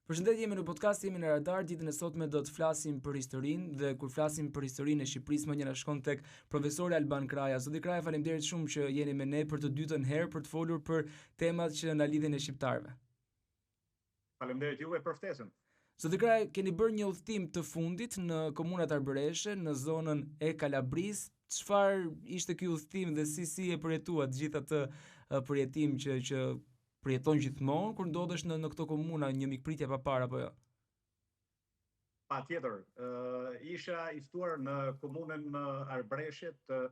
Përshëndetje, jemi në podcast, jemi në Radar. Ditën e sotme do të flasim për historinë dhe kur flasim për historinë e Shqipërisë, më njëra shkon tek profesori Alban Kraja. Zoti Kraja, faleminderit shumë që jeni me ne për të dytën herë për të folur për temat që na lidhin e shqiptarëve. Faleminderit juve për ftesën. Zoti Kraja, keni bërë një udhëtim të fundit në komunat arbëreshe, në zonën e Kalabrisë. Çfarë ishte ky udhëtim dhe si e përjetuat gjithë atë përjetim që përjeton gjithmonë kur ndodhesh në këto komuna, një mikpritje pa parë apo jo? Patjetër, isha i ftuar në komunën arbëreshe të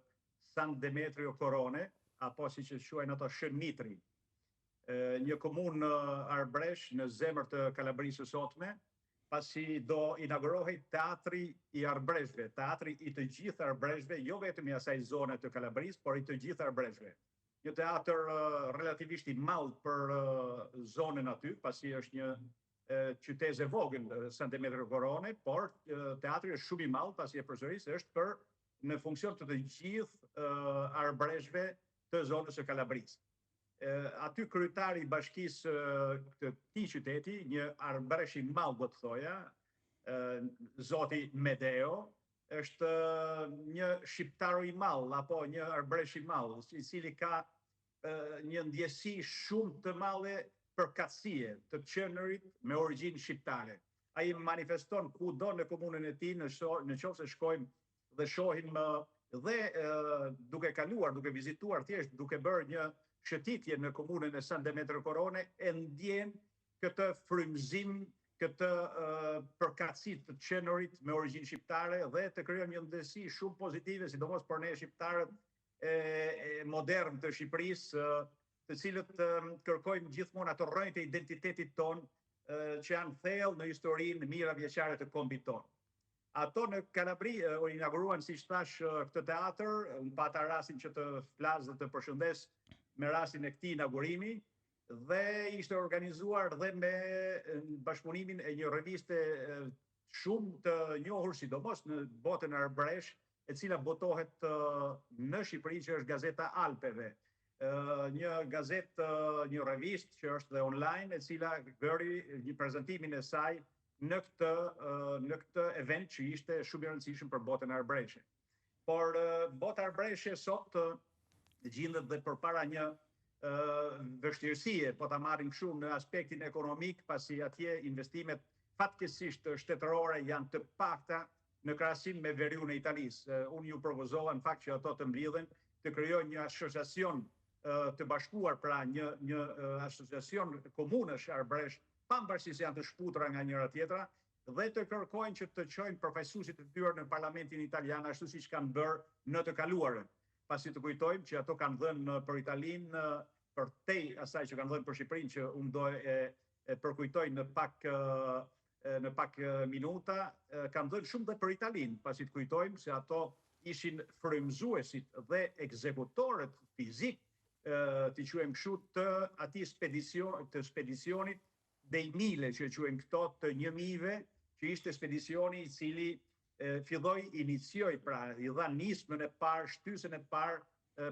San Demetrio Korone, apo siç e quajnë ato Shën Mitri. Një komunë arbëresh në zemër të Kalabrisë së sotme, pasi do inaugurohej teatri i arbëreshve, teatri i të gjithë arbëreshve, jo vetëm i asaj zone të Kalabrisë, por i të gjithë arbëreshve. Një teatr relativisht i madh për zonën aty, pasi është një qytet e vogël, San Demetrio Korone, por teatri është shumë i madh, pasi e përsëris është në funksion të gjithë arbëreshve të zonës së Kalabrisë. Aty kryetari i bashkisë të këtij qyteti, një arbëresh i madh do të thoja, zoti Medeo, është një shqiptar i madh apo një arbëresh i madh, i cili ka një ndjesi shumë të madhe përkatësie të qenurit me origjinë shqiptare. Ai manifeston kudo në komunën e tij, nëse shkojmë dhe shohim dhe duke kaluar, duke vizituar thjesht, duke bërë një shëtitje në komunën e San Demetrio Korone, e ndjen këtë frymëzim, këtë përkatësi të qenurit me origjinë shqiptare dhe të krijon një ndjesi shumë pozitive, sidomos për ne shqiptarët modern të Shqipërisë, të cilët kërkojmë gjithmonë ato rrënjë të identitetit ton që janë thellë në historinë mira vjeçare të kombit ton. Ato në Kalabri u inauguruan, siç thash, këtë teatr, unë pata rastin që të flas dhe të përshëndes me rastin e këtij inaugurimi, dhe ishte organizuar dhe me bashkëpunimin e një reviste shumë të njohur, sidomos në botën arbëresh, e cila botohet në Shqipëri, që është Gazeta Alpeve. Një gazetë, një revistë që është dhe online, e cila bëri një prezantimin e saj në këtë event që ishte shumë i rëndësishëm për botën arbëreshe. Por bota arbëreshe sot gjendet dhe përpara një vështirësie, po ta marrim shumë në aspektin ekonomik, pasi atje investimet fatkeqësisht shtetërore janë të pakta në krahasim me veriun e Italisë. Unë ju propozova në fakt që ato të mbledhen, të krijojnë një asociacion të bashkuar, pra një asociacion komunësh arbëresh, pavarësisht se janë të shputura nga njëra tjetra, dhe të kërkojnë që të çojnë përfaqësuesit e tyre në Parlamentin Italian, ashtu siç kanë bërë në të kaluarën. Pasi të kujtojmë që ato kanë dhënë për Italinë, përtej asaj që kanë dhënë për Shqipërinë, që unë do e përkujtoj në pak minuta, kanë dhënë shumë dhe për Italinë, pasi të kujtojmë se ato ishin frymëzuesit dhe ekzekutorët fizik, të quajmë kështu, të atij spedicionit dei Mille, që quajmë këto, të 1000-ve, që ishte spedicioni i cili inicioi, pra i dha nismën e parë, shtysën e parë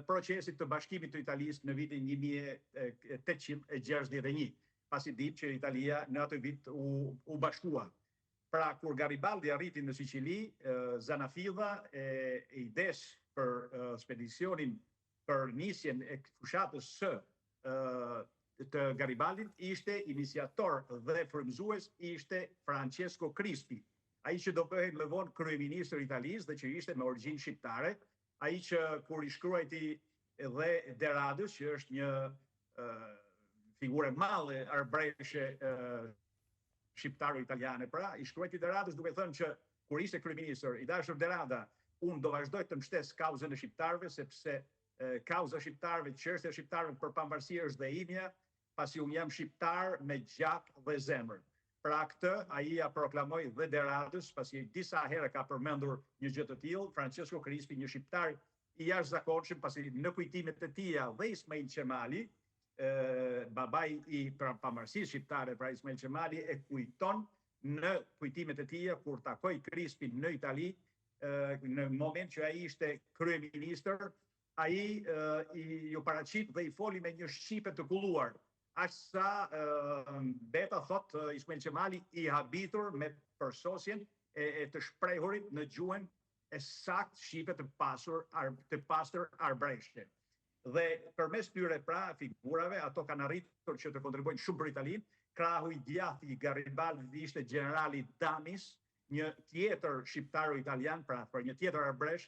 procesit të bashkimit të Italisë në vitin 1861, pasi ditë që Italia në atë vit u bashkua. Pra, kur Garibaldi arriti në Siqili, Zanafilla i des për spedicionin, për nisjen e fushatës së të Garibaldit, ishte iniciator dhe frymëzues ishte Francesco Crispi, ai që do bëhej më vonë kryeministër i Italisë dhe që ishte me origjinë shqiptare, ai që kur i shkruajti edhe Deradës, që është një figurë e madhe arbëreshe shqiptaro-italiane, pra i shkruajti Deradës duke thënë që kur ishte kryeministër, i dashur Derada, unë do vazhdoj të mbështes kauzën e shqiptarëve, sepse kauza e shqiptarëve, çështja e shqiptarëve për pavarësi është dhe imja, pasi unë jam shqiptar me gjak dhe zemër. Pra këtë ai ja proklamoi dhe Deradës, pasi disa herë ka përmendur një gjë të tillë, Francesco Crispi, një shqiptar i jashtëzakonshëm, pasi në kujtimet e tija dhe Ismail Qemali, babai i pavarësisë shqiptare, pra Ismail Qemali e kujton në kujtimet e tija kur takoi Crispin në Itali, në moment që ai ishte kryeministër, ai ju paraqit dhe i foli me një shqipe të kulluar, aq sa beta thot Ismail Qemali i habitur me përsosjen e të shprehurit në gjuhën e sakt shqipe të pastër arbëreshte. Dhe përmes tyre pra figurave ato kanë arritur që të kontribuojnë shumë për Italinë. Krahu i djathtë i Garibaldi ishte generali Damis, një tjetër shqiptar italian, pra për një tjetër arbëresh,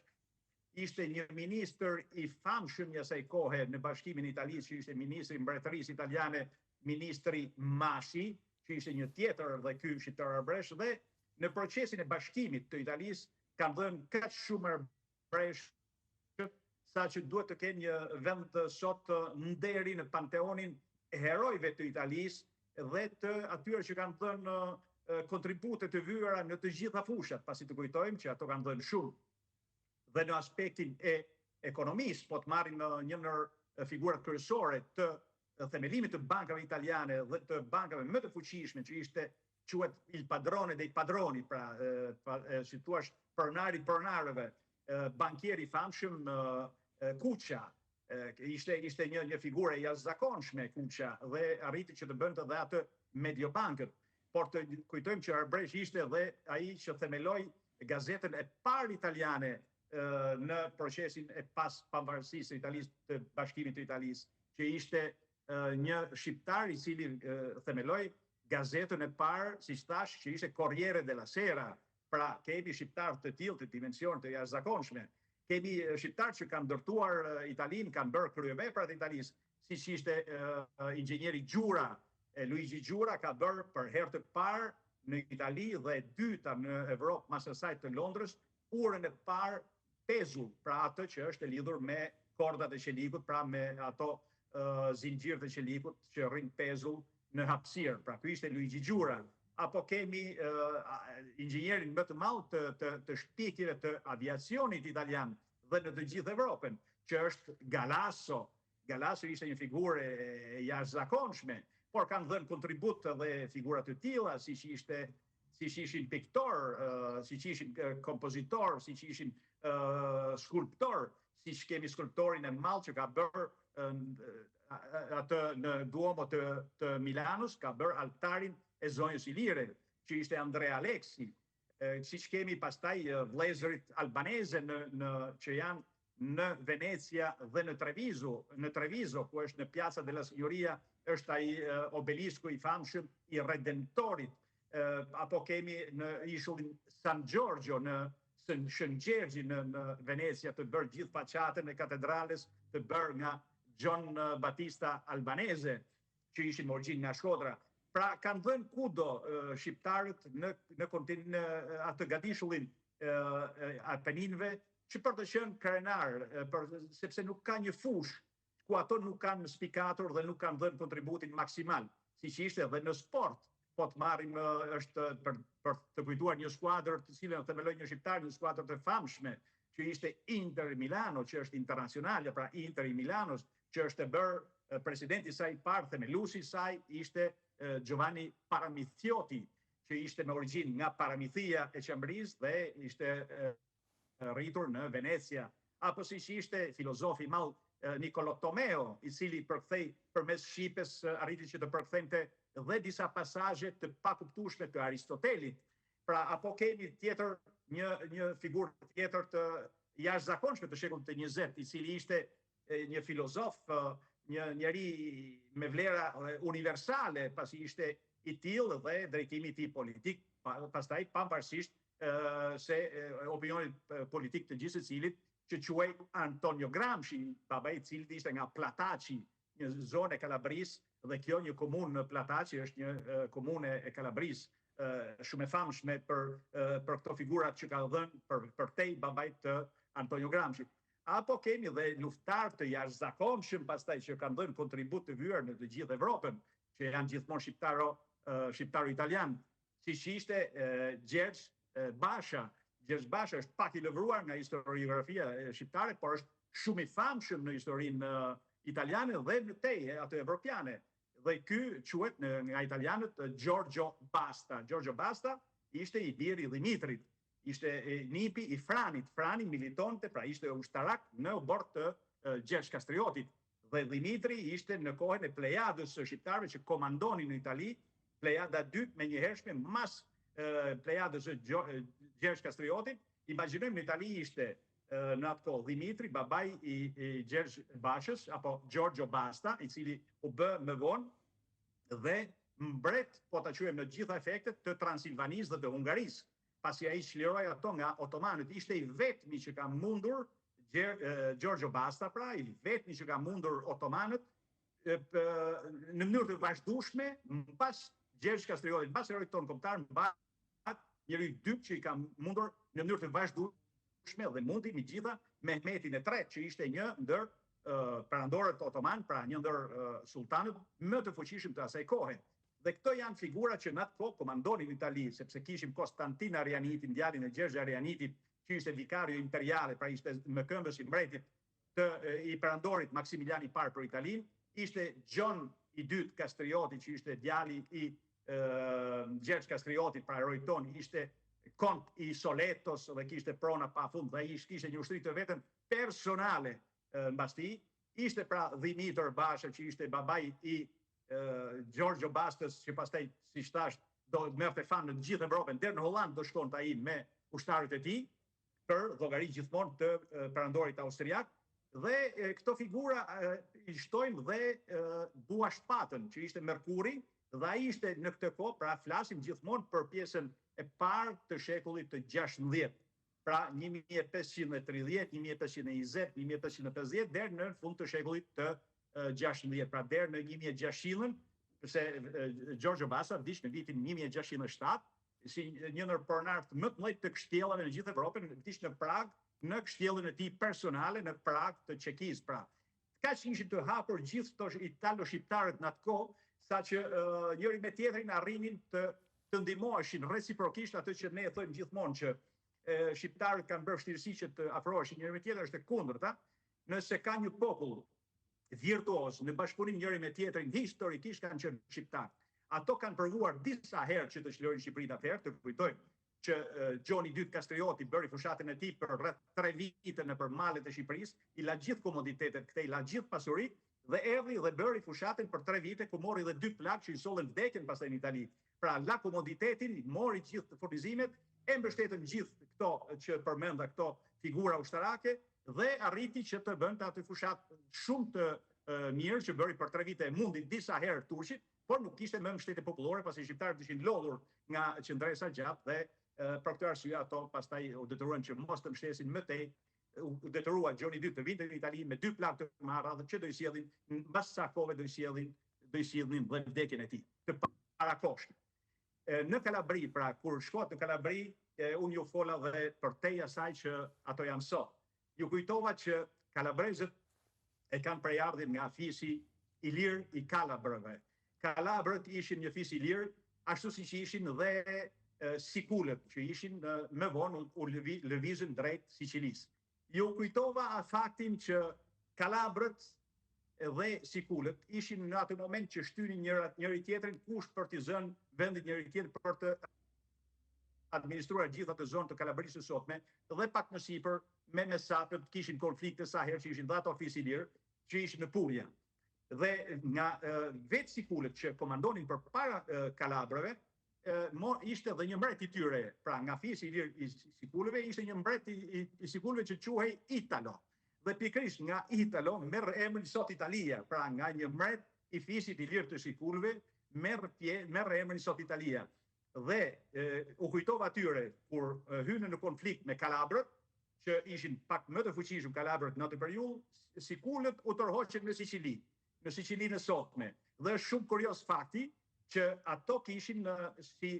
ishte një ministër i famshëm një asaj kohe në Bashkimin e Italisë, që ishte ministri i mbretërisë italiane, ministri Masi, që ishte një tjetër dhe ky shqiptar arbëresh, dhe në procesin e bashkimit të Italisë kanë dhënë kaq shumë arbëresh sa që duhet të kenë një vend sot nderi në panteonin e herojve të Italisë dhe të atyre që kanë dhënë kontribute të vyera në të gjitha fushat, pasi të kujtojmë që ato kanë dhënë shumë dhe në aspektin e ekonomisë, po të marrim një ndër figurat kryesore të themelimit të bankave italiane dhe të bankave më të fuqishme, që ishte quhet il padrone dei padroni, pra si thua pronari pronarëve, bankieri famshëm Kuqa, ishte një figure jashtëzakonshme Kuqa dhe arriti që të bënte dhe atë Mediobankën. Por të kujtojmë që Arbresh ishte dhe ai që themeloi gazetën e parë italiane në procesin e pas pavarësisë së Italisë, të bashkimit të Italisë, që ishte një shqiptar i cili themeloi gazetën e parë, siç thash, që ishte Corriere della Sera. Pra kemi shqiptar të tillë të dimension të jashtëzakonshme. Kemi shqiptar që kanë ndërtuar Italinë, kanë bërë kryeveprat e Italisë, siç ishte inxhinieri Gjura. Luigi Gjura ka bërë për herë të parë në Itali dhe e dyta në Evropë mas asaj të Londrës urën e parë pezull, pra atë që është e lidhur me kordat e qelikut, pra me ato zinxhirët e qelikut që rrin pezull në hapësirë. Pra ky ishte Luigi Gjura. Apo kemi inxhinierin më të madh të shpikjeve të aviacionit italian dhe në të gjithë Evropën, që është Galasso. Galasso ishte një figurë e jashtëzakonshme, por kanë dhënë kontribut dhe figurat të tilla, siç ishin piktor, siç ishin kompozitor, siç ishin skulptor, siç kemi skulptorin e madh që ka bërë atë në Duomo të Milanos, ka bërë altarin e zonjës Ilire, që ishte Andrea Alexi. Siç kemi pastaj vëllezërit albaneze që janë në Venecia dhe në Treviso, ku është në Piazza della Signoria, është ai obelisku i famshëm i Redentorit. Apo kemi në ishullin San Giorgio, në Shën Gjergji në Venecia, të bërë gjithë faqatën e katedrales, të bërë nga John Battista Albanese, që ishin me origjinë nga Shkodra. Pra kanë dhënë kudo shqiptarët në atë gadishullin Apeninëve, që për të qenë krenar, sepse nuk ka një fushë ku ato nuk kanë spikatur dhe nuk kanë dhënë kontributin maksimal, siç ishte edhe në sport. Po të marrim është për të kujtuar një skuadër të cilën themeloi një shqiptar, një skuadër të famshme, që ishte Inter Milano, që është internacionale, pra Inter i Milanos, që është e bërë presidenti i saj parë, themeluesi i saj ishte Giovanni Paramithiotti, që ishte me origjinë nga Paramithia e Qembrisë dhe ishte rritur në Venecia. Apo siç ishte filozofi i madh Niccolò Tomeo, i cili përkthei përmes shqipes arriti që të përkthente dhe disa pasazhe të pakuptueshme të Aristotelit. Pra apo kemi tjetër një figurë tjetër të jashtëzakonshme të shekullit të 20, i cili ishte një filozof, një njeri me vlera universale, pasi ishte i tillë dhe drejtimi i tij politik, pastaj pavarësisht se opinionit politik të gjithë secilit, që quhej Antonio Gramsci, baba i cilit ishte nga Plataci, një zonë e Kalabrisë, dhe kjo një komunë në Plataci është një komune e Kalabrisë shumë e famshme për këto figurat që ka dhënë për tej babait të Antonio Gramsci. Apo kemi dhe luftar të jashtëzakonshëm pastaj që kanë dhënë kontribut të vyer në të gjithë Evropën, që janë gjithmonë shqiptaro-italian, siç ishte Gjergj Basha. Gjergj Basha është pak i lëvruar nga historiografia shqiptare, por është shumë i famshëm në historinë italiane dhe në tej atë evropiane. Dhe ky quhet nga italianët Giorgio Basta. Giorgio Basta ishte i biri i Dimitrit, ishte nipi i Franit. Frani militonte, pra ishte ushtarak në bord të Gjergj Kastriotit. Dhe Dimitri ishte në kohën e plejadës së shqiptarëve që komandonin në Itali, plejada 2 me njëhershme mas plejadës së Gjergj Kastriotit. Imagjinojmë në Itali ishte në atë kohë Dimitri, babai i Gjergj Bashës, apo Giorgio Basta, i cili u bë më vonë, dhe mbret, po ta quajmë në gjitha efektet, të Transilvanisë dhe të Hungarisë. Pasi ai çliroi ato nga otomanët, ishte i vetmi që ka mundur Giorgio Basta, pra i vetmi që ka mundur otomanët në mënyrë të vazhdueshme, pas Gjergj Kastriotit, pas heroit ton kombëtar, mbas njëri dytë që i ka mundur në mënyrë të vazhdueshme dhe mundi me gjitha Mehmetin III, që ishte një ndër perandorët otoman, pra një ndër sultanët më të fuqishëm të asaj kohe. Dhe këto janë figura që në atë kohë komandonin në Itali, sepse kishim Konstantin Arianitin, djalin e Gjergj Arianitit, që ishte vikario imperiale, pra ishte më këmbës i mbretit i perandorit Maksimilian I parë për Italinë, ishte John II Kastrioti, që ishte djali i Gjergj Kastriotit, pra heroi ton, ishte kont i Soletos dhe kishte prona pafund, dhe ai kishte një ushtri të vetën personale mbas tij. Ishte pra Dimitër Basha, që ishte babai i Giorgio Bastës, që pastaj, siç thash, do merrte fan në gjithë Evropën, deri në Holland do shkonte ai me ushtarët e tij, për llogari gjithmonë të perandorit austriak. Dhe këto figura i shtojmë dhe Buashpatën, që ishte Merkuri, dhe ai ishte në këtë kohë, pra flasim gjithmonë për pjesën e parë të shekullit të 16, pra 1530, 1520, 1550 deri në fund të shekullit të 16, pra deri në 1600, përse Giorgio Basa vdiq në vitin 1607, si një ndër pronarët më të mëdhenj të kështjellave në gjithë Evropën, vdiq në Prag, në kështjellën e tij personale në Prag të Çekisë, pra. Kaq ishin të hapur gjithë këto italo-shqiptarët në atë kohë, saqë njëri me tjetrin arrinin të ndihmoheshin reciprokisht, atë që ne e thojmë gjithmonë që shqiptarët kanë bërë vështirësi që të afroheshin njëri me tjetrin, është e kundërta. Nëse ka një popull virtuoz në bashkëpunim njëri me tjetrin, historikisht kanë qenë shqiptarë. Ato kanë provuar disa herë që të çlirojnë Shqipërinë atëherë, të kujtojmë që Gjoni II Kastrioti bëri fushatën e tij për rreth 3 vite nëpër malet e Shqipërisë, i la gjithë komoditetet këtej, i la gjithë pasuritë, dhe erdhi dhe bëri fushatën për 3 vite, ku mori edhe 2 plak që i sollën vdekjen pastaj në Itali. Pra la komoditetin, mori gjithë furnizimet, e mbështetën gjithë këto që përmenda, këto figura ushtarake, dhe arriti që të bënte atë fushatë shumë të mirë që bëri për 3 vite, mundi disa herë turqit, por nuk kishte më mbështetje popullore, pasi shqiptarët ishin lodhur nga qendresa gjatë dhe për këtë arsye ato pastaj u detyruan që mos të mbështesin më tej, u detyrua Gjoni II të vinte në Itali me 2 plak të marra, dhe që do i sjellin mbas sa kohë do i sjellnin dhe vdekjen e tij të parakoshme. Në Kalabri, pra kur shkohet në Kalabri, unë ju fola dhe për tej asaj që ato janë sot. Ju kujtova që kalabrezët e kanë prejardhjen nga fisi i lirë i Kalabrëve. Kalabrët ishin një fis i lirë, ashtu si që ishin dhe Sikulët, që ishin më vonë u lëvizën drejt Sicilisë. Ju kujtova faktin që Kalabrët dhe Sikulët ishin në atë moment që shtynin njëri tjetrin kusht për të zënë vendit njëri tjetër për të administruar gjithë atë zonë të Kalabrisë së sotme, dhe pak më sipër me mesapët kishin konflikte sa herë që ishin dhe ato fis i lirë, që ishin në Puglia. Dhe nga vetë Sikulët që komandonin për para Kalabrëve, ishte dhe një mbret i tyre, pra nga fisi i lirë i Sikulëve, ishte një mbret i Sikulëve që quhej Italo. Dhe pikërisht nga Italo merr emrin sot Italia, pra nga një mbret i fisit i lirë të Sikulëve merr emrin sot Italia. Dhe u kujtova atyre kur hynë në konflikt me Kalabrët, që ishin pak më të fuqishëm Kalabrët në atë periudhë, Sikulët u tërhoqën në Sicili. Në Sicilinë e sotme. Dhe është shumë kurios fakti që ato kishin si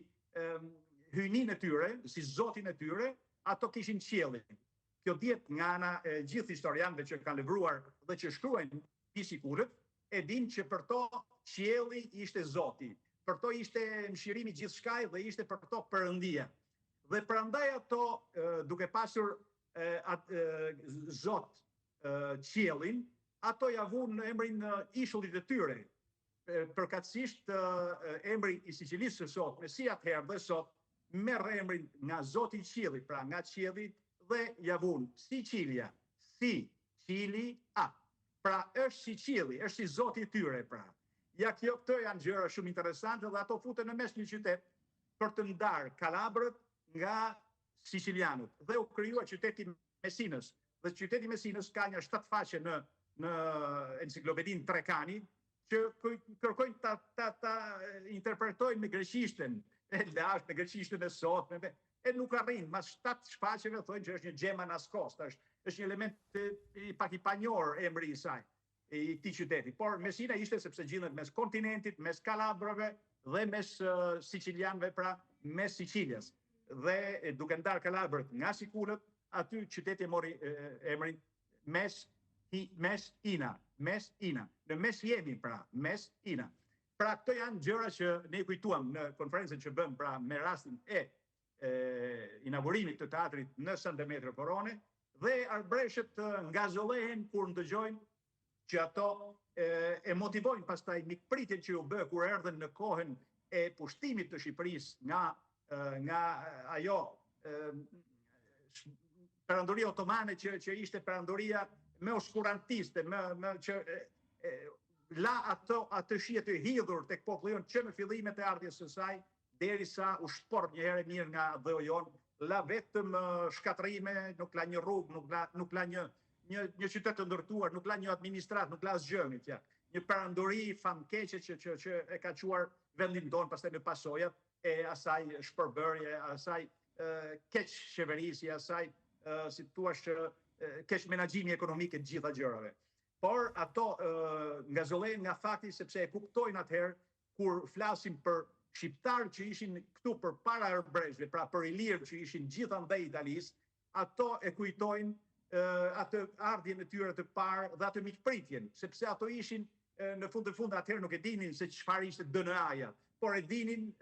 hyjnin e tyre, si zotin e tyre, ato kishin qiellin. Kjo dihet nga ana e gjithë historianëve që kanë lëvruar dhe që shkruajnë mbi Sikulët, e dinë që për to qielli ishte zoti. Për to ishte mshirimi gjithçka dhe ishte për to perëndia. Dhe prandaj ato duke pasur zot qiellin, ato ja vunë në emrin ishullit e tyre. Përkatësisht emri i Sicilisë së sotme, si atëherë dhe sot, merr emrin nga Zoti i Qiellit, pra nga qielli, dhe ja vunë Sicilia, Sicilia. Pra është si qielli, është si Zoti I tyre pra. Ja këto janë gjëra shumë interesante dhe ato futen në mes një qytet për të ndarë kalabrët nga sicilianët. Dhe u krijua qyteti Messinës. Dhe qyteti Messinës ka një 7 faqe në enciklopedinë Trekani që kërkojnë ta interpretojnë me greqishtën e lashtë, me greqishtën e sotme, e nuk arrin, mas 7 shfaqeve thonë që është një gjema nascosta, është një element pak I panjohur emri I saj, I këtij qyteti. Por Messina ishte sepse gjindet mes kontinentit, mes kalabrave dhe mes sicilianëve, pra mes Sicilias. Dhe duke ndarë kalabrët nga sikulët, aty qyteti mori emrin Messina. Në mes jemi pra, Messina. Pra këto janë gjëra që ne kujtuam në konferencën që bëm pra me rastin e inaugurimit të teatrit në San Demetrio Korone, dhe arbreshët ngazëllehen kur ndëgjojnë që ato e motivojnë pastaj mikpritjen që u bë kur erdhen në kohën e pushtimit të Shqipërisë nga ajo perandoria otomane që ishte perandoria më oskurantiste, që la atë shije të hidhur tek populli jon që në fillimet e ardhjes së saj, derisa u shport një herë mirë nga dheu jon, la vetëm shkatrime, nuk la një rrugë, nuk la një qytet të ndërtuar, nuk la një administrat, nuk la asgjë tja. Një perandori famkeqe që e ka quar vendin tonë pastaj në pasojat e asaj shpërbërje, asaj keq qeverisje, asaj si thua keq menaxhimi ekonomik e të gjitha gjërave. Por ato ngazëllen nga fakti sepse e kuptojnë atëherë kur flasim për shqiptarë që ishin këtu përpara arbreshëve, pra për ilirë që ishin gjithandej Italisë, ato e kujtojnë atë ardhjen e tyre të parë dhe atë miqpritjen, sepse ato ishin në fund të fundit atëherë nuk e dinin se çfarë ishte DNA-ja, por e dinin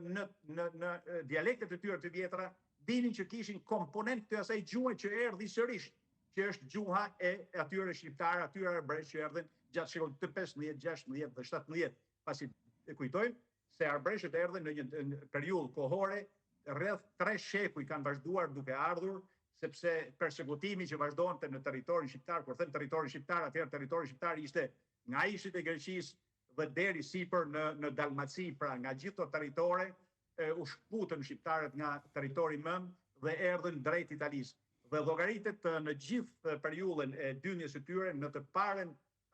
në dialektet e tyre të vjetra, dinin që kishin komponent të asaj gjuhe që erdhi sërish, që është gjuha e atyre shqiptarë, atyre arbreshë që erdhen gjatë shekullit të 15, 16 dhe 17, pasi e kujtojmë se arbreshët erdhen në një periudhë kohore, rreth 3 shekuj kanë vazhduar duke ardhur, sepse persekutimi që vazhdonte në territorin shqiptar, kur them territorin shqiptar, atëherë territori shqiptar ishte nga ishit e Greqisë dhe deri sipër në Dalmaci, pra nga gjithë to territore, u shkputën shqiptarët nga territori mëm dhe erdhën drejt Italisë. Dhe llogaritet në gjithë periudhën e dyndjes së tyre, në të parën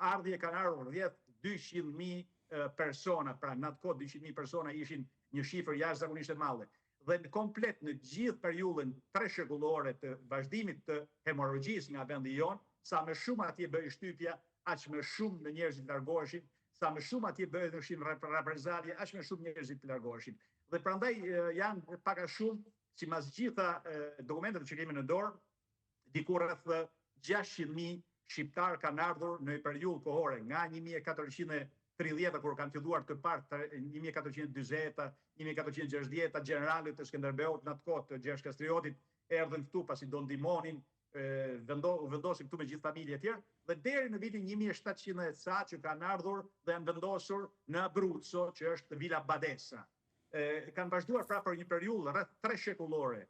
ardhje kanë ardhur rreth 200.000 persona, pra në atë kohë 200.000 persona ishin një shifër jashtëzakonisht e madhe. Dhe në komplet në gjithë periudhën 3 shekullore të vazhdimit të hemorragjisë nga vendi jon, sa më shumë atje bëhej shtypja, aq më shumë në njerëzit largoheshin, sa më shumë atje bëheshin reprezalje, aq më shumë njerëzit largoheshin. Dhe prandaj janë pak a shumë, sipas gjitha dokumentet që kemi në dorë, diku rreth 600.000 shqiptar kanë ardhur në periudhë kohore nga 1430 kur kanë filluar të parë 1440, 1460 generalet të Skënderbeut në atë kohë të Gjergj Kastriotit erdhën këtu pasi do ndihmonin, u vendosin këtu me gjithë familje e tjerë, dhe deri në vitin 1700 ca që kanë ardhur dhe janë vendosur në Abruzzo, që është Villa Badessa. Kanë vazhduar pra për një periudhë rreth 3 shekullore.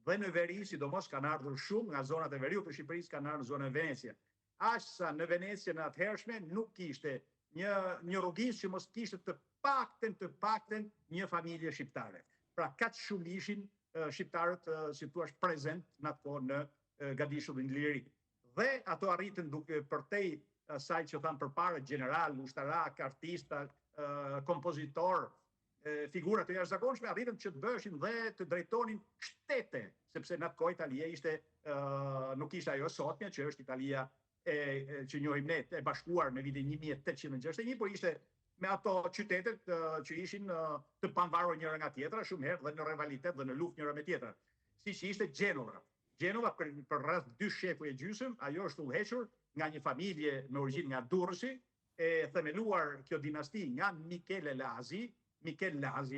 Dhe në veri, sidomos kanë ardhur shumë nga zonat e veriut të Shqipërisë, kanë ardhur zonën e Venecia. Aq sa në Venecë në atëhershme nuk kishte një rrugis që mos kishte të pakten një familje shqiptare. Pra kaq shumë ishin shqiptarët, si thua, prezent në atë kohë në Gadishullin Liri. Dhe ato arritën duke përtej asaj që thamë përpara, general, ushtarak, artista, kompozitor, figura të jashtëzakonshme, arritën që të bëshin dhe të drejtonin shtete, sepse në atë kohë Italia ishte, nuk ishte ajo sotmja që është Italia që njohim ne, e bashkuar në vitin 1861, por ishte me ato qytetet që ishin të pavarur njëra nga tjetra, shumë herë dhe në rivalitet dhe në luftë njëra me tjetra. Siç ishte Gjenova. Gjenova për rreth 2 shekuj e gjysmë, ajo është udhëhequr nga një familje me origjinë nga Durrësi, e themeluar kjo dinasti nga Michele Lazi e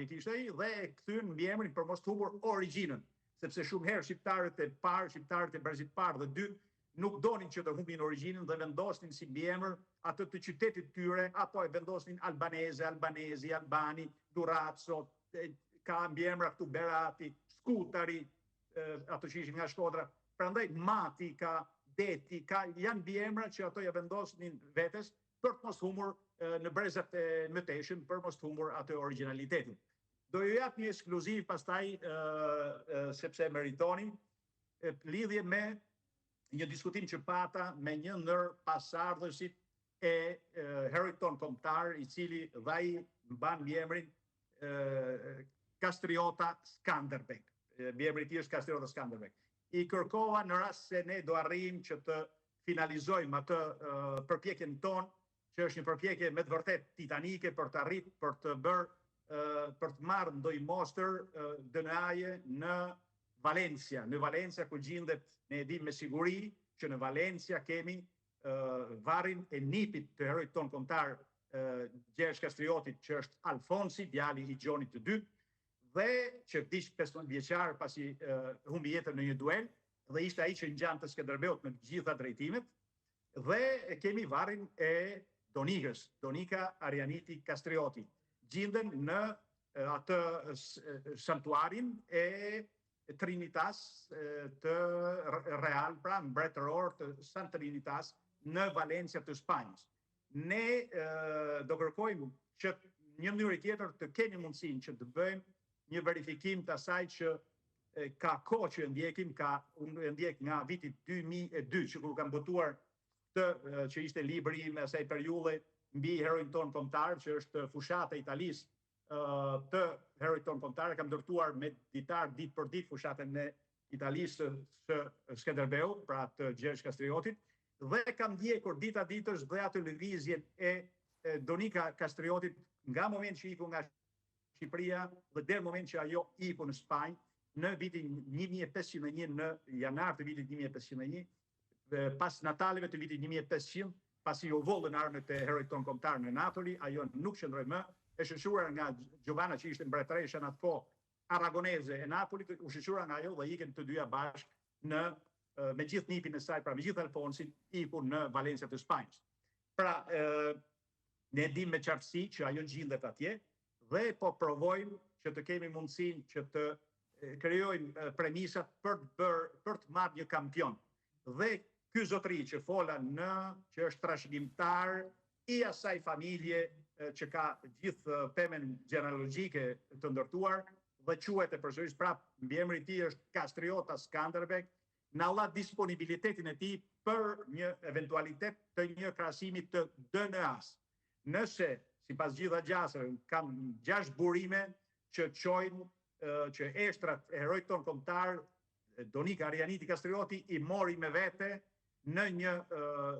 kishte ai, dhe e kthyn mbiemrin për mos të humbur origjinën, sepse shumë herë shqiptarët e parë, shqiptarët e Brezit parë dhe dytë nuk donin që të humbin origjinën dhe vendosnin si mbiemër atë të qytetit tyre, apo e vendosnin albanezi, albani, Durazzo, ka mbiemra këtu Berati, Skutari, ato që ishin nga Shkodra. Prandaj Mati ka deti, janë biemra që ato ja vendosin vetes për të mos humur në brezat e mëtejshëm, për mos të humur atë originalitetin. Do ju jap një ekskluziv pastaj sepse meritoni lidhje me një diskutim që pata me një ndër pasardhësit e heroit ton kombëtar, i cili vaj mban emrin Kastriota Skanderbeg. Emri i tij është Kastriota Skanderbeg. I kërkova në rast se ne do arrijmë që të finalizojmë atë përpjekjen tonë, që është një përpjekje me të vërtet titanike për të arritur, për të bërë, për të marrë ndonjë mostër DNA-je në Valencia. Në Valencia ku gjendet, ne e dim me siguri që në Valencia kemi varrin e nipit të heroit ton kombëtar Gjergj Kastriotit, që është Alfonsi, djali i Gjonit të dytë, dhe që vdiq 15 vjeçar pasi humbi jetën në një duel, dhe ishte ai që ngjan të Skënderbeut me të gjitha drejtimet, dhe kemi varrin e Donikës, Donika Arianiti Kastrioti. Gjenden në atë santuarin e Trinitas të Real, pra mbretëror të San Trinitas në Valencia të Spanjës. Ne do kërkojmë që një mënyrë tjetër të kemi mundësinë që të bëjmë një verifikim të asaj që ka kohë që ndjekim, unë e ndjek nga viti 2002, që kur kam botuar që ishte libri me asaj periudhe mbi heroin ton kombëtar, që është fushata e Italisë të heroit ton kombëtar, kam ndërtuar me ditar ditë për ditë fushatën e Italisë së Skënderbeut, pra të Gjergj Kastriotit, dhe kam ndjekur dita ditësh dhe atë lëvizjen e Donika Kastriotit nga moment që iku nga Shqipëria dhe deri moment që ajo iku në Spanjë në vitin 1501, në janar të vitit 1501, pas nataleve të vitit 1500, pasi u vollën armët e heroit ton kombëtar në Napoli, ajo nuk qëndroi më, e shoqëruar nga Giovanna, që ishte mbretëresha në atë kohë aragoneze e Napolit, u shoqëruar nga ajo dhe ikën të dyja bashkë në me gjithë nipin e saj, pra me gjithë Alfonsin, iku në Valencia të Spanjës. Pra, ne dim me qartësi që ajo gjendet atje, dhe po provojmë që të kemi mundësinë që të krijojmë premisat për të marrë një kampion. Dhe ky zotëri që fola që është trashëgimtar i asaj familje që ka gjithë pemen genealogjike të ndërtuar dhe quhet e përsëris prap mbiemri i tij është Kastriota Skanderbeg, na dha disponibilitetin e tij për një eventualitet të një krahasimi të DNA-s. Nëse, sipas gjitha gjasave, kam 6 burime që çojnë që eshtrat e heroit ton kombëtar Donika Arianiti Kastrioti i mori me vete në një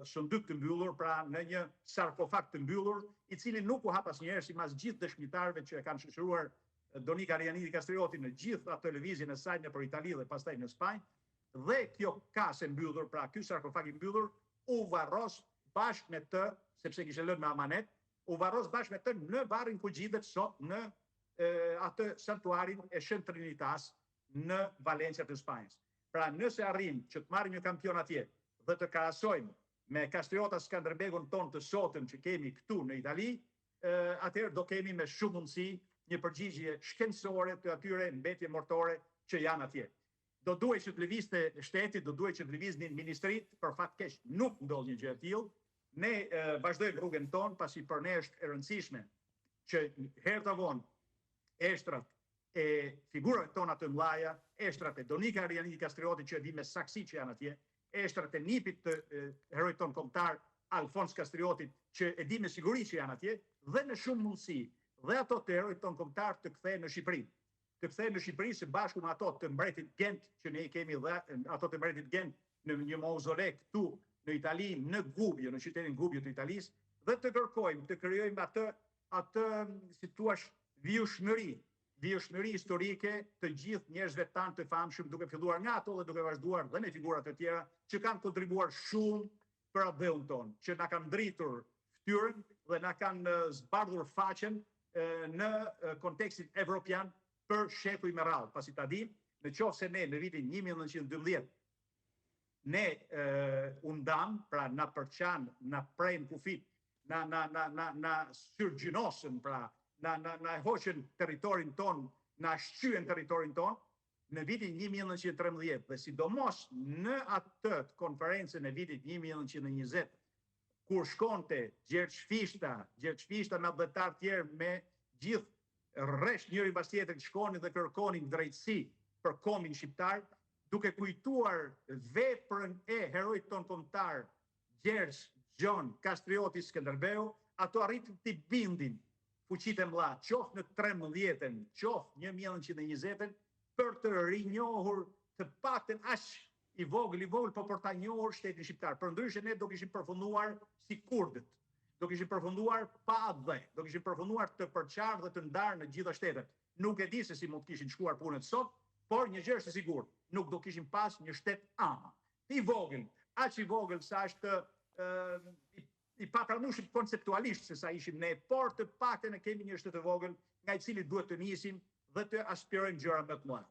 shëndyk të mbyllur, pra në një sarkofag të mbyllur, i cili nuk u hap asnjëherë sipas gjithë dëshmitarëve që e kanë shoqëruar Donika Arianiti Kastrioti në gjithë atë lëvizjen e saj nëpër Itali dhe pastaj në Spanjë. Dhe kjo kasë e mbyllur, pra ky sarkofag i mbyllur, u varros bashkë me të, sepse kishte lënë me amanet, u varros bashkë me të në varrin ku gjendet sot në atë santuarin e Shën Trinitas në Valencia të Spanjës. Pra nëse arrim që të marrim një kampion atje dhe të krahasojmë me Kastriota Skanderbegun ton të sotëm që kemi këtu në Itali, atëherë do kemi me shumë mundësi një përgjigje shkencore të atyre mbetje mortore që janë atje. Do duhej që të lëvizte shteti, do duhej që të lëviznin ministrit, për fat keq nuk ndodh një gjë e tillë. Ne vazhdojmë rrugën tonë, pasi për ne është e rëndësishme që herë të vonë eshtrat e figurave tona të mëdha, eshtrat e Donika Arianiti Kastriotit që e di me saksi që janë atje, eshtrat e nipit të heroit ton kombëtar Alfons Kastriotit që e di me siguri që janë atje, dhe në shumë mundësi dhe ato të heroit ton kombëtar të kthehen në Shqipëri. Të kthehen në Shqipëri së bashku me ato të mbretit Gent, që ne i kemi dhe ato të mbretit Gent në një mauzole këtu në Itali, në Gubbio, në qytetin Gubbio të Italisë, dhe të kërkojmë të krijojmë atë si thua vijshmëri historike të gjithë njerëzve tanë të famshëm, duke filluar nga ato dhe duke vazhduar dhe me figura të tjera që kanë kontribuar shumë për atë tonë, që na kanë ndritur fytyrën dhe na kanë zbardhur faqen në kontekstin evropian për shekuj me radhë, pasi ta dim, në qoftë se ne në vitin 1912 ne undam, pra na përçan, na prejnë kufit, na syrgjynosën, pra na hoqën territorin ton, na shqyen territorin ton, në vitin 1913 dhe sidomos në atë konferencën e vitit 1920, kur shkonte Gjergj Fishta me adhetar tjerë me gjithë rresht njëri pas tjetrit shkonin dhe kërkonin drejtësi për kombin shqiptar, duke kujtuar veprën e heroit ton kombëtar Gjergj Gjon Kastrioti Skënderbeu, ato arritën të bindin fuqitë e mëdha, qoftë në 13-ën, qoftë 1920-ën, për të rinjohur të paktën aq i vogël, po për ta njohur shtetin shqiptar. Përndryshe ne do kishim përfunduar si kurdët, do kishim përfunduar pa dhe, do kishim përfunduar të përqarë dhe të ndarë në gjitha shtetet. Nuk e di se si mund të kishin shkuar punët sot, por një gjë është e sigurt, nuk do kishim pas një shtet ama. I vogël, aq i vogël sa është i papranueshëm konceptualisht se sa ishim ne, por të paktën e kemi një shtet të vogël nga i cili duhet të nisim dhe të aspirojmë gjëra më të mëdha.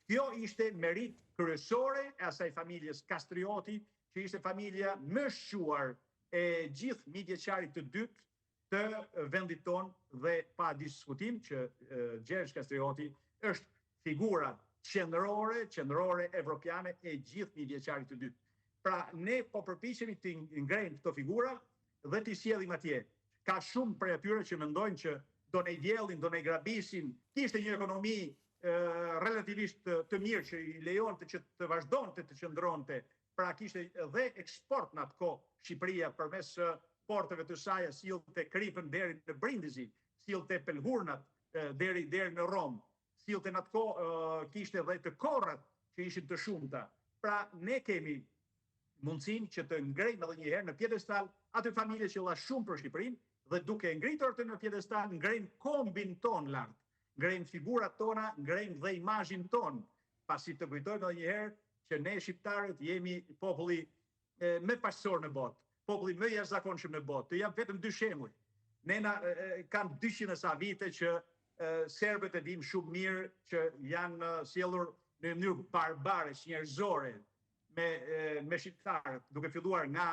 Kjo ishte merit kryesore e asaj familjes Kastrioti, që ishte familja më shquar e gjithë midjeqarit të dytë të vendit ton dhe pa diskutim që Gjergj Kastrioti është figura qendrore evropiane e gjithë midjeqarit të dytë. Pra ne po përpiqemi të ngrejmë këto figura dhe t'i sjellim atje. Ka shumë prej atyre që mendojnë që do ne vjellin, do ne grabisin. Kishte një ekonomi relativisht të mirë që i lejonte që të vazhdonte të qëndronte. Pra kishte dhe eksport në atë kohë Shqipëria përmes porteve të saj, sillte Kripën deri në Brindisi, sillte Pelhurnat deri në Rom, sillte në atë kohë kishte dhe të korrat që ishin të shumta. Pra ne kemi mundësinë që të ngrejmë edhe një herë në pjedestal atë familje që la shumë për Shqipërinë dhe duke ngritur të në pjedestal ngrejmë kombin ton lart, ngrejmë figurat tona, ngrejmë dhe imazhin ton, pasi të kujtojmë edhe një herë që ne shqiptarët jemi populli më paqësor në botë, populli më jashtëzakonshëm në botë. Të jap vetëm dy shembuj. Ne kanë 200 sa vite që serbët e dim shumë mirë që janë sjellur në mënyrë barbare, njerëzore me shqiptarët, duke filluar nga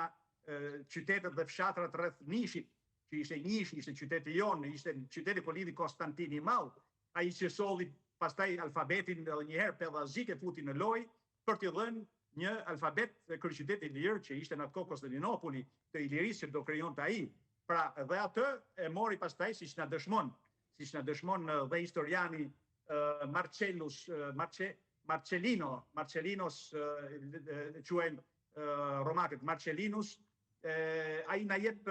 qytetet dhe fshatrat rreth Nishit, që ishte Nishi, ishte qyteti jonë, ishte qyteti ku lidhi Konstantin i Madh, ai që solli pastaj alfabetin edhe një herë pellazik e futi në lojë për t'i dhënë një alfabet kryeqytet i lirë që ishte në atë kohë Konstantinopoli, të Ilirisë që do krijonte ai. Pra dhe atë e mori pastaj siç na dëshmon dhe historiani Marcellinos quajnë romakët Marcellinus, ai na jep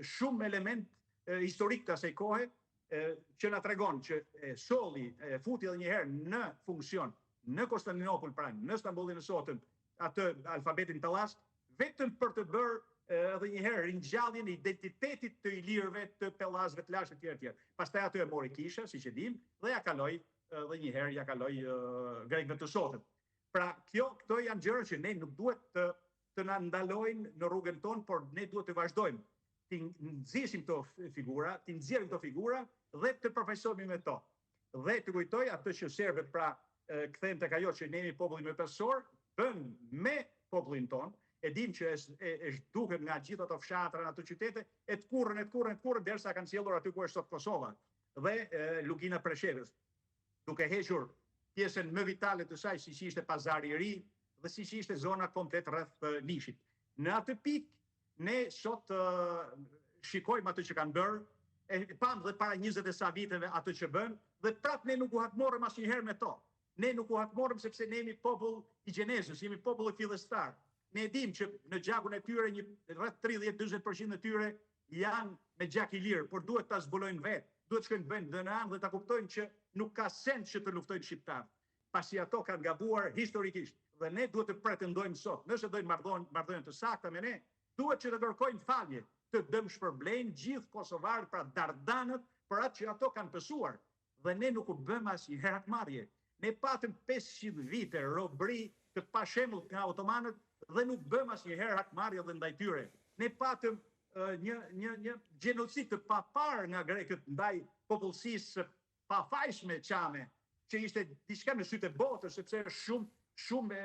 shumë element historik të asaj kohe që na tregon që solli futi edhe një herë në funksion në Konstantinopol, pra në Stambollin e sotëm, atë alfabetin tallas, vetëm për të bërë edhe një herë ringjalljen e identitetit të ilirëve, të pellazëve, të lashëve të tjerë. Pastaj atë e mori Kisha, siç e dim, dhe ja kaloi edhe një herë ja kaloi grekëve të sotëm. Pra këto janë gjëra që ne nuk duhet të na ndalojnë në rrugën tonë, por ne duhet të vazhdojmë të nxjesim këto figura, të nxjerrim këto figura dhe të përfaqësohemi me to. Dhe të kujtoj atë që serbët pra kthehen tek ajo që ne jemi populli më pesor, bën me popullin ton, e dim që e zhduket nga gjithë ato fshatra, ato qytete, e të kurrën derisa kanë sjellur aty ku është sot Kosova dhe Lugina Preshevës, duke hequr pjesën më vitale të saj, siç ishte Pazari i Ri dhe siç ishte zona komplet rreth Nishit. Në atë pikë ne sot shikojmë atë që kanë bërë, e pam dhe para 20 e sa viteve atë që bën, dhe prap ne nuk u hakmorëm asnjëherë me to. Ne nuk u hakmorëm sepse ne jemi popull i gjenezës, jemi popull i fillestar. Ne dim që në gjakun e tyre rreth 30-40% e tyre janë me gjak i lirë, por duhet ta zbulojnë vetë, duhet shkojnë të bëjnë DNA dhe ta kuptojnë që nuk ka sens që të luftojnë shqiptarët, pasi ato kanë gabuar historikisht. Dhe ne duhet të pretendojmë sot, nëse dojnë marrëdhënie të sakta me ne, duhet që të kërkojnë falje, të dëmshpërblejnë gjithë kosovarët, pra dardanët, për atë që ato kanë pësuar. Dhe ne nuk u bëm asnjëherë hakmarrje. Ne patëm 500 vite robëri të pashembull nga otomanët dhe nuk bëm asnjëherë hakmarrje dhe ndaj tyre. Ne patëm një gjenocid të papar nga grekët ndaj popullsisë pafajshme çame, që ishte diçka në sytë e botës, sepse është shumë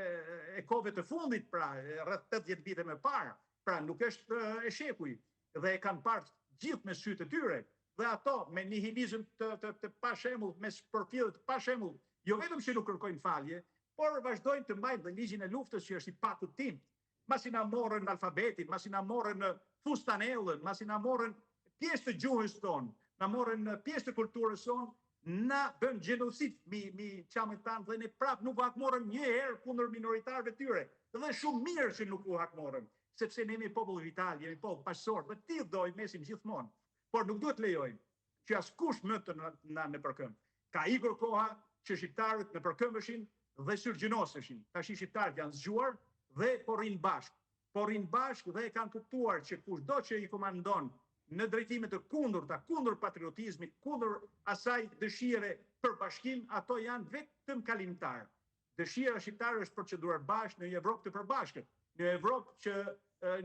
e kohëve të fundit, pra rreth 80 vite më parë, pra nuk është e shekuj, dhe e kanë parë gjithë me sytë e tyre, dhe ato me nihilizëm të pashembull, me përfillje të pashembull, jo vetëm që nuk kërkojnë falje, por vazhdojnë të mbajnë dhe ligjin e luftës që është i pakutim. Masi na morën alfabetin, masi na morën fustanellën, masi na morën pjesë të gjuhës tonë, na morën pjesë të kulturës tonë, na bën gjenocid mi çamet tanë dhe ne prap nuk u hakmorëm një herë kundër minoritarëve tyre. Dhe shumë mirë që nuk u hakmorëm, sepse ne jemi popull vital, jemi popull paqësor, dhe ti do i mesim gjithmonë. Por nuk duhet lejojmë që askush më të na në përkëmb. Ka ikur koha që shqiptarët në përkëmbeshin dhe syrgjënoseshin. Tash shqiptarët janë zgjuar dhe po rrinë bashkë. Po rrinë bashkë dhe kanë kuptuar që kushdo që i komandon në drejtime të kundërta, kundër patriotizmit, kundër asaj dëshire për bashkim, ato janë vetëm kalimtar. Dëshira shqiptare është për që duar bashkë në një Evropë të përbashkët, në Evropë që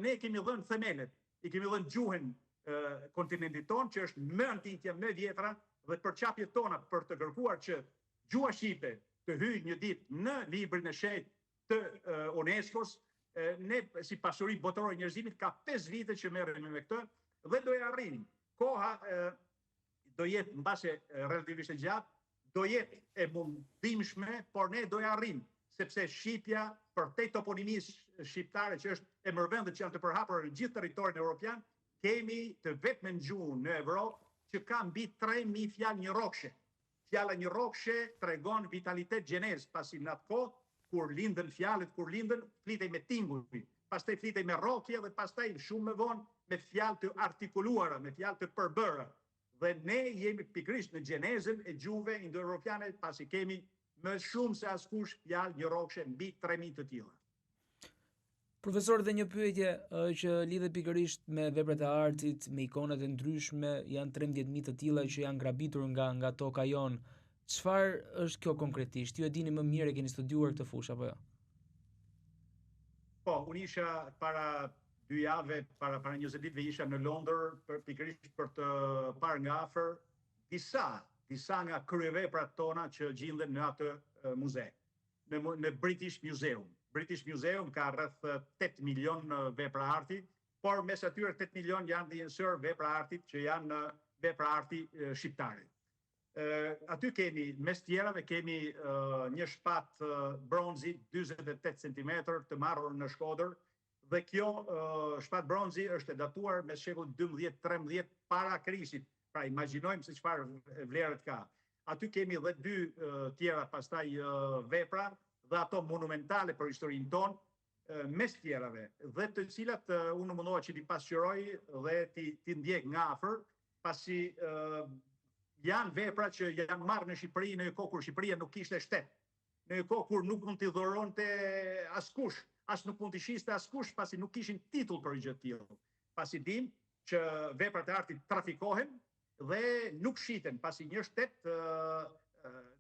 ne kemi dhënë themelet, i kemi dhënë gjuhën kontinentit tonë, që është më antitja, më vjetra, dhe përqapjet tona për të kërkuar që gjuha shqipe të hyjë një ditë në librin e shenjtë të UNESCO-s, ne si pasuri botërore njerëzimit ka 5 vite që merremi me këtë dhe do e arrijmë. Koha do jetë mbase relativisht e gjatë, do jetë e mundimshme, por ne do e arrijmë, sepse shqipja përtej toponimisë shqiptare që është e mërvendit që janë të përhapur në gjithë territorin evropian, kemi të vetmen gjuhë në Evropë që ka mbi 3000 fjalë njërokshe. Fjala njërokshe tregon vitalitet gjenez, pasi në atë kohë kur lindën fjalët, kur lindën, flitej me tingull, pastaj flitej me rrokje dhe pastaj shumë më vonë me fjalë të artikuluara, me fjalë të përbërë. Dhe ne jemi pikërisht në gjenezën e gjuhëve indo-europiane, pasi kemi më shumë se askush fjalë njërokshe mbi 3000 të tilla. Profesor, dhe një pyetje që lidhet pikërisht me veprat e artit, me ikonat e ndryshme, janë 13.000 të tilla që janë grabitur nga toka jonë. Çfarë është kjo konkretisht? Ju e dini më mirë, e keni studiuar këtë fushë apo jo? Po, unë isha para 2 javë, para 20 ditëve isha në Londër pikërisht për të parë nga afër disa nga kryeveprat tona që gjenden në atë muze, në British Museum. British Museum ka rreth 8 milion vepra arti, por mes atyre 8 milion janë dhe njësër vepra artit që janë vepra arti shqiptare. Aty kemi, mes tjerave, kemi një shpat bronzi 48 cm të marrur në Shkodër, dhe kjo shpat bronzi është datuar mes shekullit 12-13 para Krishtit. Pra imagjinojmë se çfarë vlerët ka. Aty kemi dhe 2 tjera pastaj vepra, dhe ato monumentale për historinë tonë, mes tjerave, dhe të cilat unë mundoha që t'i pasqyroj dhe t'i ndjek nga afër, pasi janë vepra që janë marrë në Shqipëri në një kohë kur Shqipëria nuk kishte shtet, në një kohë kur nuk mund t'i dhuronte askush, as nuk mund t'i shiste askush, pasi nuk kishin titull për gjë të tillë. Pasi dim që veprat e artit trafikohen dhe nuk shiten, pasi një shtet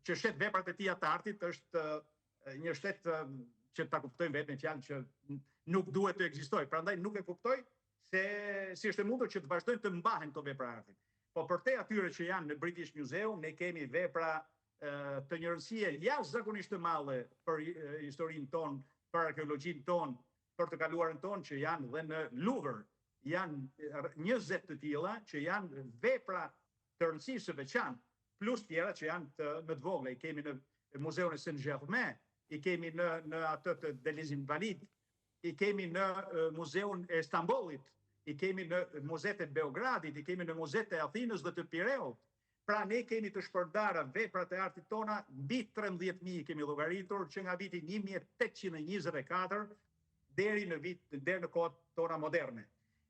që shet veprat e tija të artit është një shtet që ta kuptojmë vetëm fjalën që nuk duhet të ekzistojë. Prandaj nuk e kuptoj se si është e mundur që të vazhdojnë të mbahen këto vepra artit. Po përtej atyre që janë në British Museum, ne kemi vepra të një rëndësie jashtëzakonisht të madhe për historinë tonë, për arkeologjinë tonë, për të kaluarën tonë, që janë dhe në Louvre. Janë 20 të tilla që janë vepra të rëndësisë së veçantë, plus tjera që janë më të vogla. I kemi në Muzeun e Saint-Germain, i kemi në atë të Delis Invalid, i kemi në Muzeun e Stambollit, i kemi në muzet e Beogradit, i kemi në muzet e Athinës dhe të Pireut. Pra ne kemi të shpërndara veprat e artit tona, mbi 13.000 kemi llogaritur që nga viti 1824 deri në kohët tona moderne.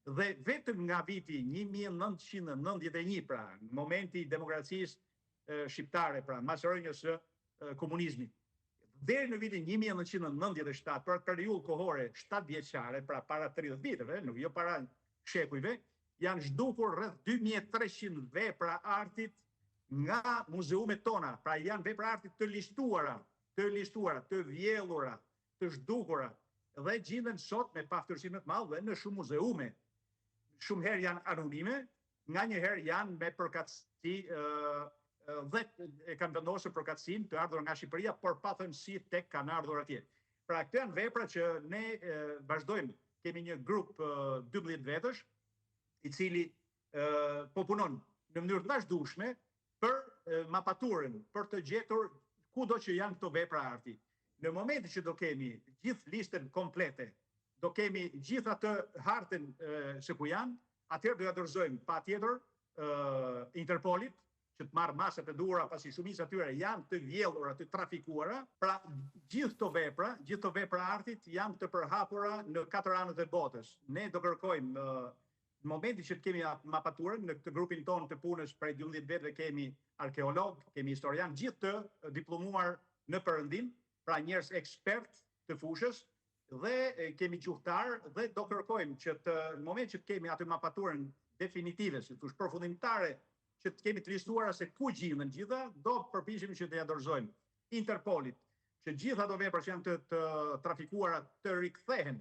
Dhe vetëm nga viti 1991, pra, në momenti i demokracisë shqiptare, pra, mas rënjës së komunizmit, deri në vitin 1997, për periudhë kohore 7 vjeçare, pra para 30 viteve, nuk jo para shekujve, janë zhdukur rreth 2300 vepra artit nga muzeumet tona. Pra janë vepra artit të listuara, të vjellura, të zhdukura, dhe gjenden sot me paftërsi më të madhe në shumë muzeume. Shumë herë janë anonime, nga një herë janë me përkatësi dhe e kanë vendosur përkatësinë të ardhur nga Shqipëria, por pa thënë si tek kanë ardhur atje. Pra këto janë vepra që ne vazhdojmë. Kemi një grup 12 vetësh, i cili po punon në mënyrë të vazhdueshme për mapaturën, për të gjetur kudo që janë këto vepra arti. Në momentin që do kemi gjithë listën komplete, do kemi gjithë atë hartën se ku janë, atëherë do ja dorëzojmë patjetër Interpolit, që të marrë masat e duhura, pasi shumica tyre janë të vjellura, të trafikuara. Pra gjithë këto vepra artit janë të përhapura në 4 anët e botës. Ne do kërkojmë në momentin që të kemi mapaturën, në këtë grupin tonë të punës prej 12 vetëve kemi arkeolog, kemi historian, gjithë të diplomuar në perëndim, pra njerëz ekspert të fushës, dhe kemi gjuhtar dhe do kërkojmë që në moment që të kemi atë mapaturën definitive, si thosh përfundimtare, që të kemi të listuara se ku gjenden gjitha, do përpiqemi që të ja dorëzojmë Interpolit, që gjitha ato vepra që janë të trafikuara të rikthehen,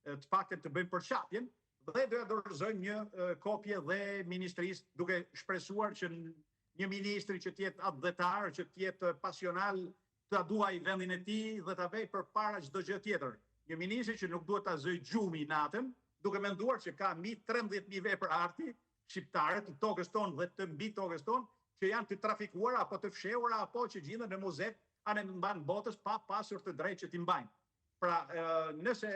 të paktën të bëjmë përçapjen, dhe do ja dorëzojmë një kopje dhe ministrisë, duke shpresuar që një ministri që të jetë atdhetar, që të jetë pasional, ta duaj vendin e tij dhe ta vej përpara çdo gjë tjetër. Një ministri që nuk duhet ta zëj gjumi natën, duke menduar që ka mbi 13.000 vepra arti shqiptare të tokës tonë dhe të mbi tokës tonë, që janë të trafikuara apo të fshehura apo që gjenden në muzet anë mban botës pa pasur të drejtë që t'i mbajnë. Pra, nëse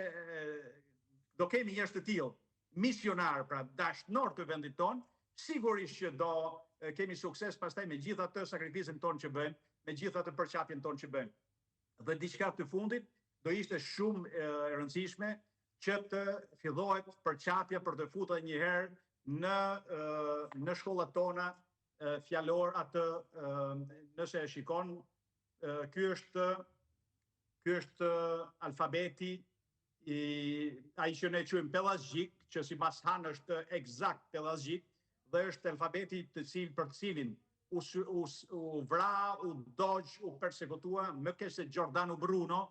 do kemi njerëz të tillë, misionar, pra dashnor të vendit tonë, sigurisht që do kemi sukses pastaj me gjithë atë sakrificën tonë që bëjmë, me gjithë atë përqapjen tonë që bëjmë. Dhe diçka të fundit do ishte shumë e rëndësishme që të fillohet përqapja për të futur një herë në shkollat tona fjalor atë, nëse e shikon, ky është alfabeti ai që ne quajmë pellazgjik, që sipas Han është eksakt pellazgjik, dhe është alfabeti për të cilin u vra, u dogj, u persekutua, më keq se Giordano Bruno,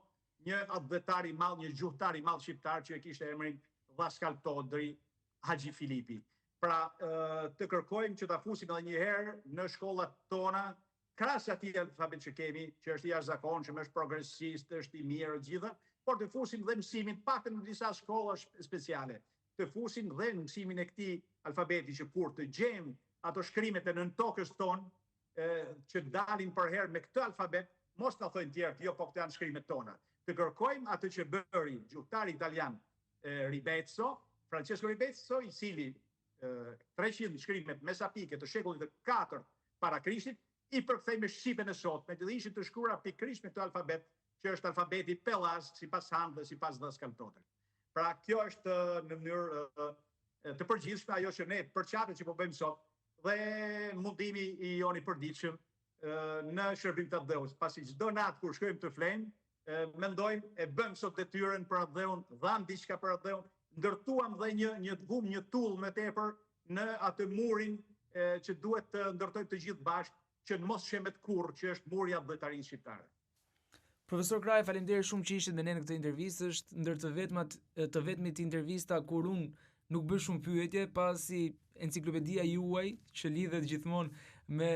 një atdhetar i madh, një gjuhtar i madh shqiptar që e kishte emrin Vaskal Todri Haxhi Filipi. Pra, të kërkojmë që ta fusim edhe një herë në shkollat tona, krahas atij alfabet që kemi, që është i jashtëzakonshëm, është progresist, është i mirë gjitha, por të fusim dhe mësimin paktën në disa shkolla speciale. Të fusim dhe mësimin e këtij alfabeti që kur të gjejmë ato shkrimet e nën tokës tonë që dalin për herë me këtë alfabet, mos na thojnë tjerë, jo, po këto janë shkrimet tona. Të kërkojmë atë që bëri gjuhtari italian Francesco Ribezzo, i cili 300 shkrimet mesapike të shekullit të 4 para Krishtit, i përkthej me shqipen e sotme, të ishin të shkruara pikërisht me këtë alfabet, që është alfabeti Pellaz, sipas Han dhe sipas Vaskal Todrit. Pra, kjo është në mënyrë të përgjithshme ajo që ne përqapjet që po bëjmë sot, dhe mundimi i joni përditshëm në shërbim të dheut, pasi çdo natë kur shkojmë të flejmë, mendojmë e bëjmë sot detyrën për atë dheun, dham diçka për atë dheun, ndërtuam dhe një gum, një tull më tepër në atë murin që duhet të ndërtojmë të gjithë bashkë, që në mos shemet kurrë, që është muri i atdhetarisë shqiptare. Profesor Kraj, faleminderit shumë që ishte me ne në këtë intervistë, është ndër të vetmit intervista kur unë nuk bëj shumë pyetje, pasi enciklopedia juaj që lidhet gjithmonë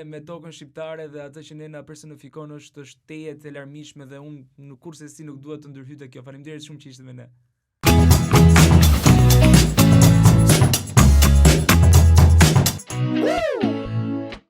me tokën shqiptare dhe atë që ne na personifikon është tejet e larmishme dhe unë kurse si nuk dua të ndërhyj te kjo. Faleminderit shumë që ishte me ne.